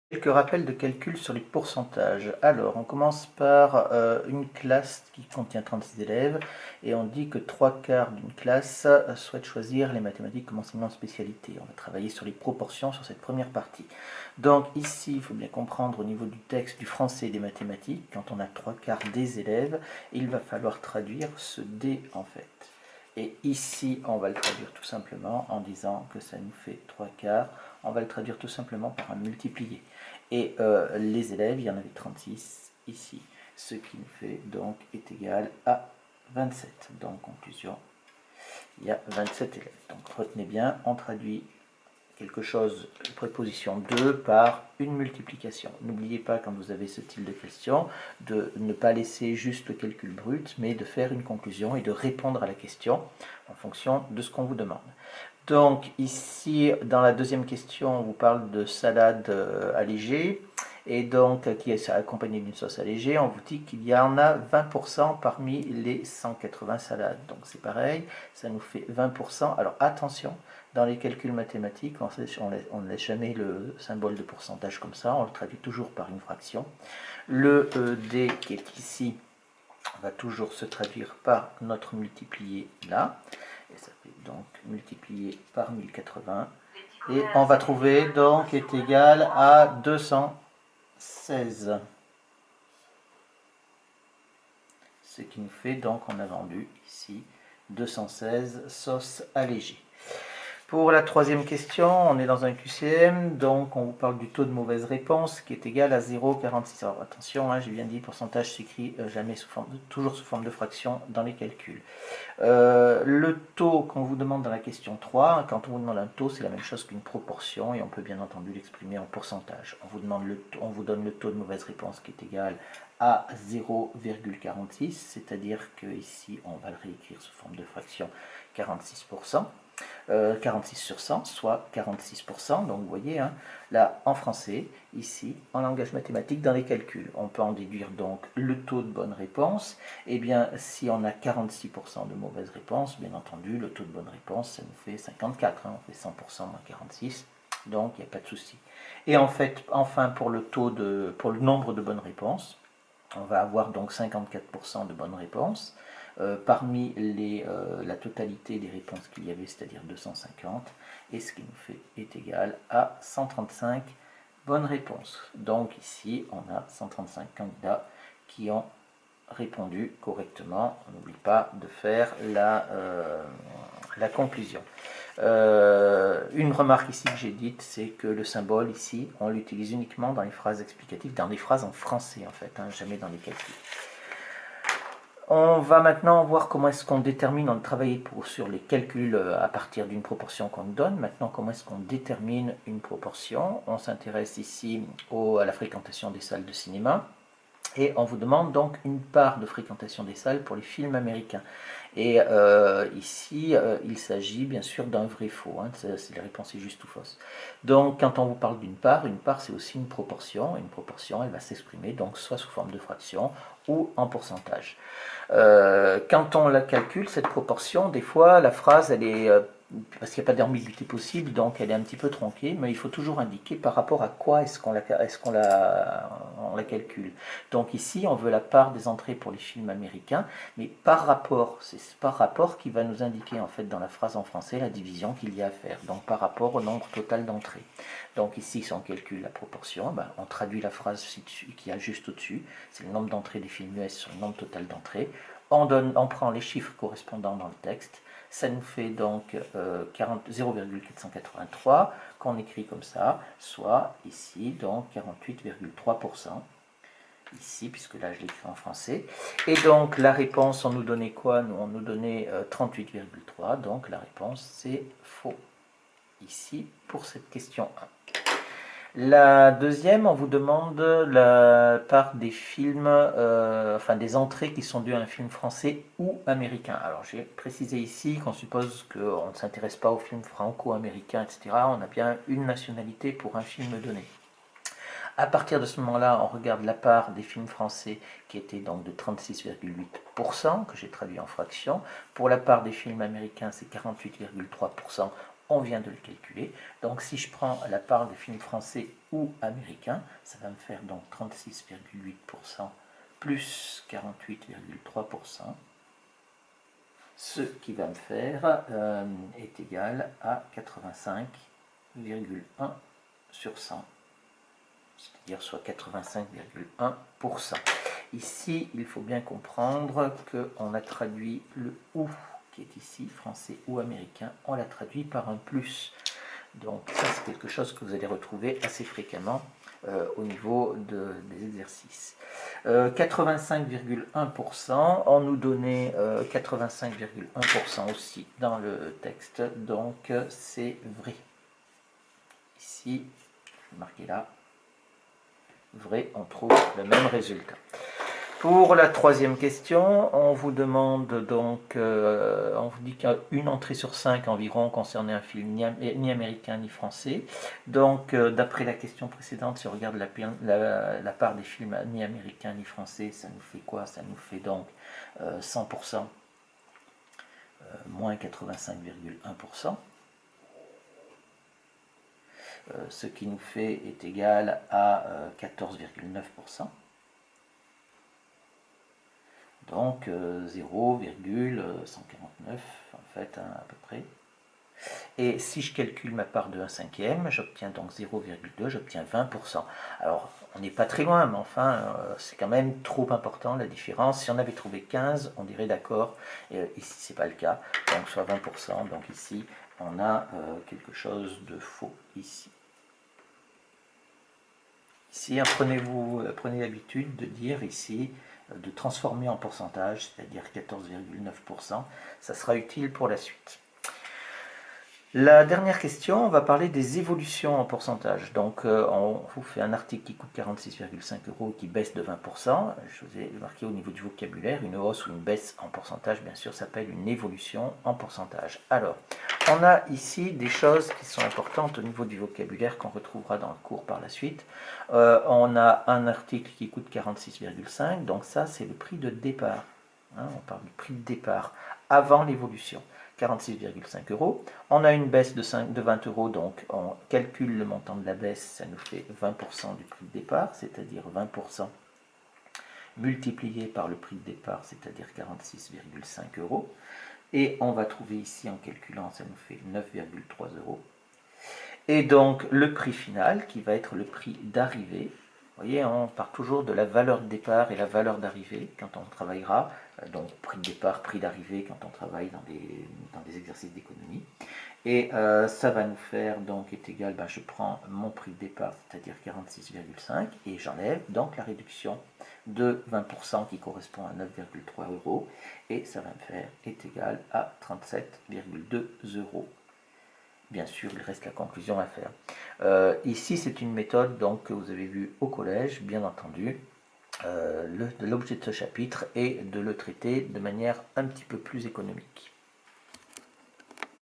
Quelques rappels de calcul sur les pourcentages. Alors, on commence par une classe qui contient 36 élèves et on dit que 3/4 d'une classe souhaite choisir les mathématiques comme enseignement de spécialité. On va travailler sur les proportions sur cette première partie. Donc ici, il faut bien comprendre au niveau du texte, du français et des mathématiques, quand on a 3/4 des élèves, il va falloir traduire ce D en fait. Et ici, on va le traduire tout simplement en disant que ça nous fait 3/4. On va le traduire tout simplement par un multiplié. Et les élèves, il y en avait 36 ici. Ce qui nous fait donc est égal à 27. Donc, conclusion, il y a 27 élèves. Donc, retenez bien, on traduit quelque chose, préposition 2 par une multiplication. N'oubliez pas, quand vous avez ce type de question, de ne pas laisser juste le calcul brut, mais de faire une conclusion et de répondre à la question en fonction de ce qu'on vous demande. Donc ici, dans la deuxième question, on vous parle de salade allégée, et donc qui est accompagnée d'une sauce allégée. On vous dit qu'il y en a 20% parmi les 180 salades. Donc c'est pareil, ça nous fait 20%. Alors attention, dans les calculs mathématiques, on ne laisse jamais le symbole de pourcentage comme ça, on le traduit toujours par une fraction. Le D qui est ici va toujours se traduire par notre multiplié là, et ça fait donc multiplié par 1080, et on va trouver donc est égal à 216. Ce qui nous fait donc, on a vendu ici 216 sauces allégées. Pour la troisième question, on est dans un QCM, donc on vous parle du taux de mauvaise réponse qui est égal à 0,46. Alors attention, hein, j'ai bien dit, pourcentage s'écrit jamais toujours sous forme de fraction dans les calculs. Le taux qu'on vous demande dans la question 3, quand on vous demande un taux, c'est la même chose qu'une proportion et on peut bien entendu l'exprimer en pourcentage. On vous donne le taux de mauvaise réponse qui est égal à 0,46, c'est-à-dire que ici on va le réécrire sous forme de fraction 46%. 46 sur 100, soit 46%. Donc vous voyez, hein, là en français, ici, en langage mathématique, dans les calculs, on peut en déduire donc le taux de bonne réponse. Eh bien, si on a 46% de mauvaise réponse, bien entendu, le taux de bonne réponse, ça nous fait 54, hein, on fait 100% moins 46, donc il n'y a pas de souci. Et en fait, enfin, pour le nombre de bonnes réponses, on va avoir donc 54% de bonnes réponses. Parmi la totalité des réponses qu'il y avait, c'est-à-dire 250, et ce qui nous fait est égal à 135 bonnes réponses. Donc ici, on a 135 candidats qui ont répondu correctement. On n'oublie pas de faire la conclusion. Une remarque ici que j'ai dite, c'est que le symbole ici, on l'utilise uniquement dans les phrases explicatives, dans les phrases en français en fait, hein, jamais dans les calculs. On va maintenant voir comment est-ce qu'on détermine, on travaille sur les calculs à partir d'une proportion qu'on nous donne. Maintenant, comment est-ce qu'on détermine une proportion? On s'intéresse ici à la fréquentation des salles de cinéma. Et on vous demande donc une part de fréquentation des salles pour les films américains. Et ici, il s'agit bien sûr d'un vrai-faux. Hein, c'est la réponse est juste ou fausse. Donc, quand on vous parle d'une part c'est aussi une proportion. Une proportion, elle va s'exprimer donc soit sous forme de fraction ou en pourcentage. Quand on la calcule, cette proportion, des fois, la phrase, elle est parce qu'il n'y a pas d'ambiguïté possible, donc elle est un petit peu tronquée, mais il faut toujours indiquer par rapport à quoi est-ce qu'on la calcule. Donc ici, on veut la part des entrées pour les films américains, mais par rapport, c'est par rapport qui va nous indiquer en fait dans la phrase en français la division qu'il y a à faire, donc par rapport au nombre total d'entrées. Donc ici, si on calcule la proportion, ben, on traduit la phrase qui a juste au-dessus, c'est le nombre d'entrées des films US sur le nombre total d'entrées. On prend les chiffres correspondants dans le texte, ça nous fait donc 0,483 qu'on écrit comme ça, soit ici donc 48,3%. Ici, puisque là je l'écris en français. Et donc la réponse, on nous donnait quoi? On nous donnait 38,3, donc la réponse c'est faux. Ici, pour cette question 1. La deuxième, on vous demande la part des films, enfin des entrées qui sont dues à un film français ou américain. Alors j'ai précisé ici qu'on suppose qu'on ne s'intéresse pas aux films franco-américains, etc. On a bien une nationalité pour un film donné. À partir de ce moment-là, on regarde la part des films français qui était donc de 36,8%, que j'ai traduit en fraction. Pour la part des films américains, c'est 48,3% on vient de le calculer. Donc si je prends la part des films français ou américains, ça va me faire donc 36,8% plus 48,3%, ce qui va me faire est égal à 85,1 sur 100, c'est-à-dire soit 85,1%. Ici, il faut bien comprendre qu'on a traduit le OU qui est ici, français ou américain, on l'a traduit par un plus. Donc ça, c'est quelque chose que vous allez retrouver assez fréquemment au niveau des exercices. 85,1%, on nous donnait 85,1% aussi dans le texte, donc c'est vrai. Ici, je vais marquer là, vrai, on trouve le même résultat. Pour la troisième question, on vous demande donc, on vous dit qu'il y a une entrée sur 5 environ concernait un film ni américain ni français. Donc, d'après la question précédente, si on regarde la part des films ni américains ni français, ça nous fait quoi? Ça nous fait donc 100%, moins 85,1%. Ce qui nous fait est égal à 14,9%. Donc 0,149 en fait à peu près. Et si je calcule ma part de 1/5, j'obtiens donc 0,2, j'obtiens 20%. Alors on n'est pas très loin, mais enfin c'est quand même trop important la différence. Si on avait trouvé 15, on dirait d'accord. Ici c'est pas le cas, donc soit 20%. Donc ici on a quelque chose de faux ici. Ici, prenez l'habitude de dire ici, de transformer en pourcentage, c'est-à-dire 14,9%. Ça sera utile pour la suite. La dernière question, on va parler des évolutions en pourcentage. Donc, on vous fait un article qui coûte 46,5 € qui baisse de 20%. Je vous ai marqué au niveau du vocabulaire, une hausse ou une baisse en pourcentage, bien sûr, s'appelle une évolution en pourcentage. Alors, on a ici des choses qui sont importantes au niveau du vocabulaire qu'on retrouvera dans le cours par la suite. On a un article qui coûte 46,5, donc ça, c'est le prix de départ. Hein, on parle du prix de départ avant l'évolution. 46,5 €. On a une baisse de 20 €, donc on calcule le montant de la baisse, ça nous fait 20% du prix de départ, c'est-à-dire 20% multiplié par le prix de départ, c'est-à-dire 46,5 €. Et on va trouver ici, en calculant, ça nous fait 9,3 €. Et donc le prix final, qui va être le prix d'arrivée. Vous voyez, on part toujours de la valeur de départ et la valeur d'arrivée quand on travaillera. Donc prix de départ, prix d'arrivée quand on travaille dans des exercices d'économie. Et ça va nous faire, donc est égal, je prends mon prix de départ, c'est-à-dire 46,5, et j'enlève donc la réduction de 20% qui correspond à 9,3 €. Et ça va me faire est égal à 37,2 €. Bien sûr, il reste la conclusion à faire. Ici, c'est une méthode donc, que vous avez vue au collège, bien entendu. L'objet de ce chapitre est de le traiter de manière un petit peu plus économique.